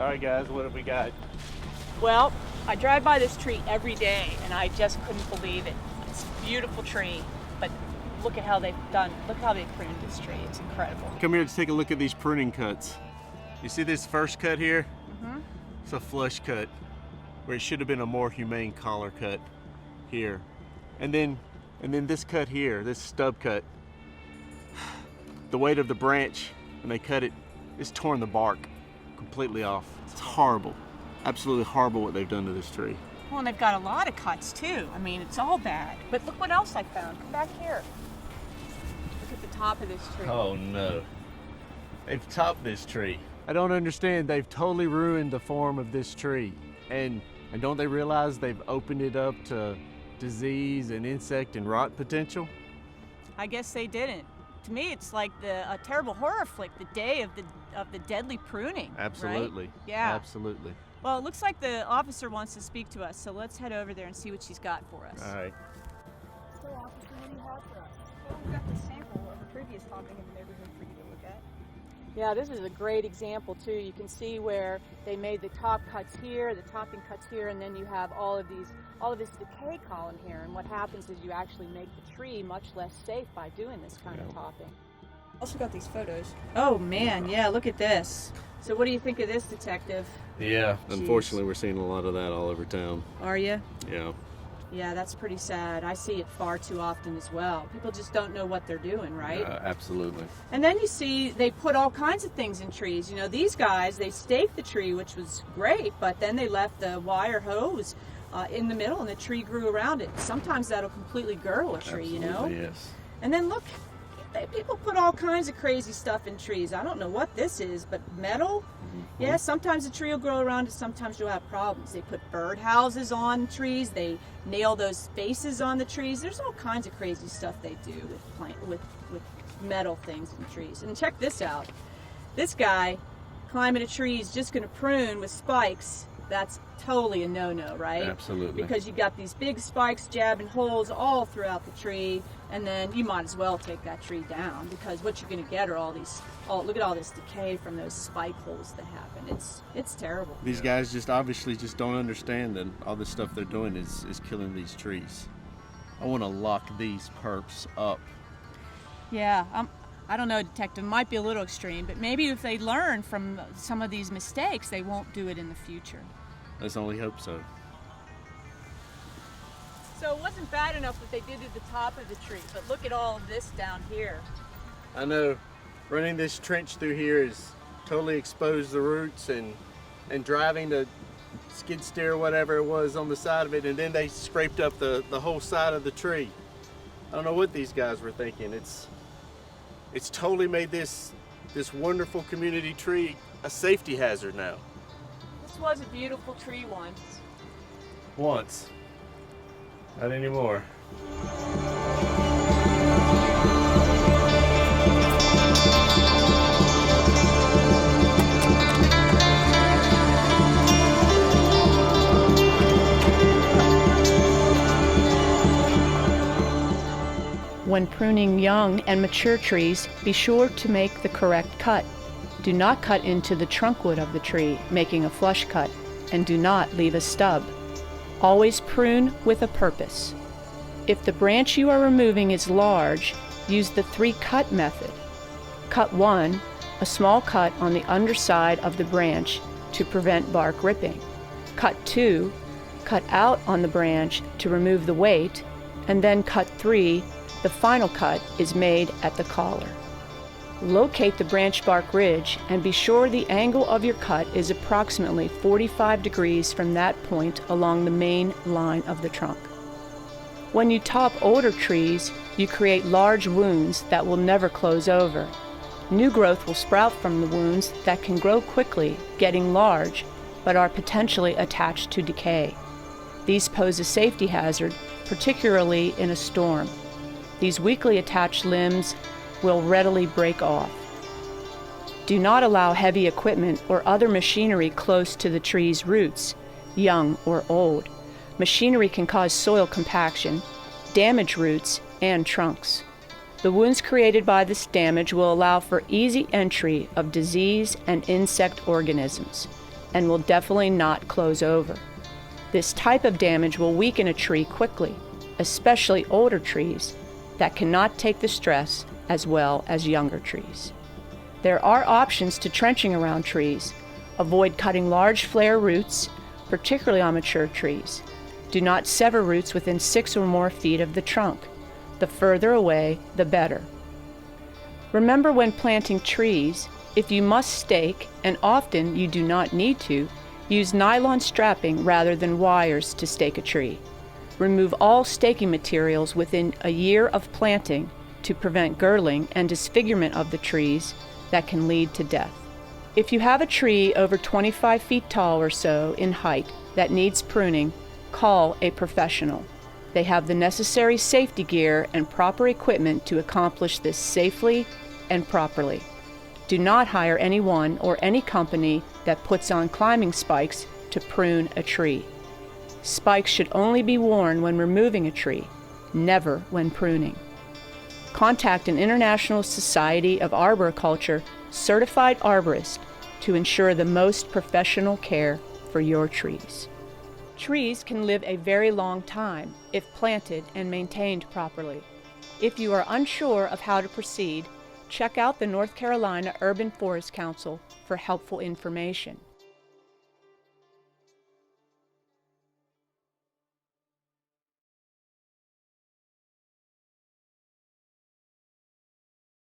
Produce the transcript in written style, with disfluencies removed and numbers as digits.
right, guys, what have we got? Well, I drive by this tree every day, and I just couldn't believe it. It's a beautiful tree, but look at how they've pruned this tree. It's incredible. Come here to take a look at these pruning cuts. You see this first cut here? Mm-hmm. It's a flush cut, where it should have been a more humane collar cut here. And then this cut here, this stub cut, the weight of the branch, when they cut it, it's torn the bark completely off. It's horrible. Absolutely horrible what they've done to this tree. Well, and they've got a lot of cuts too. I mean, it's all bad. But look what else I found. Come back here. Look at the top of this tree. Oh no. They've topped this tree. I don't understand. They've totally ruined the form of this tree. And don't they realize they've opened it up to disease and insect and rot potential? I guess they didn't. To me, it's like a terrible horror flick, the day of the deadly pruning. Absolutely. Right? Yeah. Absolutely. Well, it looks like the officer wants to speak to us, so let's head over there and see what she's got for us. All right. So, officer, what do you have for us? Well, we've got this sample of a previous topping in the neighborhood for you to look at. Yeah, this is a great example too. You can see where they made the top cuts here, the topping cuts here, and then you have all of this decay column here. And what happens is you actually make the tree much less safe by doing this kind of topping. Also got these photos. Oh man, yeah, look at this. So what do you think of this, detective? Yeah, Jeez. unfortunately we're seeing a lot of that all over town. Are you? Yeah. Yeah, that's pretty sad. I see it far too often as well. People just don't know what they're doing, right? Absolutely. And then you see they put all kinds of things in trees. You know, these guys, they staked the tree, which was great, but then they left the wire hose in the middle and the tree grew around it. Sometimes that'll completely girdle a tree, Absolutely, you know? yes. And then look, people put all kinds of crazy stuff in trees. I don't know what this is, but metal? Mm-hmm. Yeah, sometimes the tree will grow around it, sometimes you'll have problems. They put bird houses on trees, they nail those faces on the trees. There's all kinds of crazy stuff they do with metal things in trees. And check this out. This guy climbing a tree is just gonna prune with spikes. That's totally a no-no, right? Absolutely. Because you got these big spikes jabbing holes all throughout the tree, and then you might as well take that tree down, because what you're going to get are look at all this decay from those spike holes that happen. It's terrible. These guys just obviously just don't understand that all this stuff they're doing is killing these trees. I want to lock these perps up. Yeah, I don't know, detective, might be a little extreme, but maybe if they learn from some of these mistakes, they won't do it in the future. Let's only hope so. So it wasn't bad enough that they did at the top of the tree, but look at all of this down here. I know running this trench through here has totally exposed the roots, and driving the skid steer or whatever it was on the side of it, and then they scraped up the whole side of the tree. I don't know what these guys were thinking. It's totally made this wonderful community tree a safety hazard now. This was a beautiful tree once. Once. Not anymore. When pruning young and mature trees, be sure to make the correct cut. Do not cut into the trunk wood of the tree, making a flush cut, and do not leave a stub. Always prune with a purpose. If the branch you are removing is large, use the 3-cut method. Cut 1, a small cut on the underside of the branch to prevent bark ripping. Cut 2, cut out on the branch to remove the weight, and then cut 3, the final cut is made at the collar. Locate the branch bark ridge and be sure the angle of your cut is approximately 45 degrees from that point along the main line of the trunk. When you top older trees, you create large wounds that will never close over. New growth will sprout from the wounds that can grow quickly, getting large, but are potentially attached to decay. These pose a safety hazard, particularly in a storm. These weakly attached limbs will readily break off. Do not allow heavy equipment or other machinery close to the tree's roots, young or old. Machinery can cause soil compaction, damage roots, and trunks. The wounds created by this damage will allow for easy entry of disease and insect organisms, and will definitely not close over. This type of damage will weaken a tree quickly, especially older trees that cannot take the stress as well as younger trees. There are options to trenching around trees. Avoid cutting large flare roots, particularly on mature trees. Do not sever roots within 6 or more feet of the trunk. The further away, the better. Remember, when planting trees, if you must stake, and often you do not need to, use nylon strapping rather than wires to stake a tree. Remove all staking materials within a year of planting to prevent girdling and disfigurement of the trees that can lead to death. If you have a tree over 25 feet tall or so in height that needs pruning, call a professional. They have the necessary safety gear and proper equipment to accomplish this safely and properly. Do not hire anyone or any company that puts on climbing spikes to prune a tree. Spikes should only be worn when removing a tree, never when pruning. Contact an International Society of Arboriculture certified arborist to ensure the most professional care for your trees. Trees can live a very long time if planted and maintained properly. If you are unsure of how to proceed, check out the North Carolina Urban Forest Council for helpful information.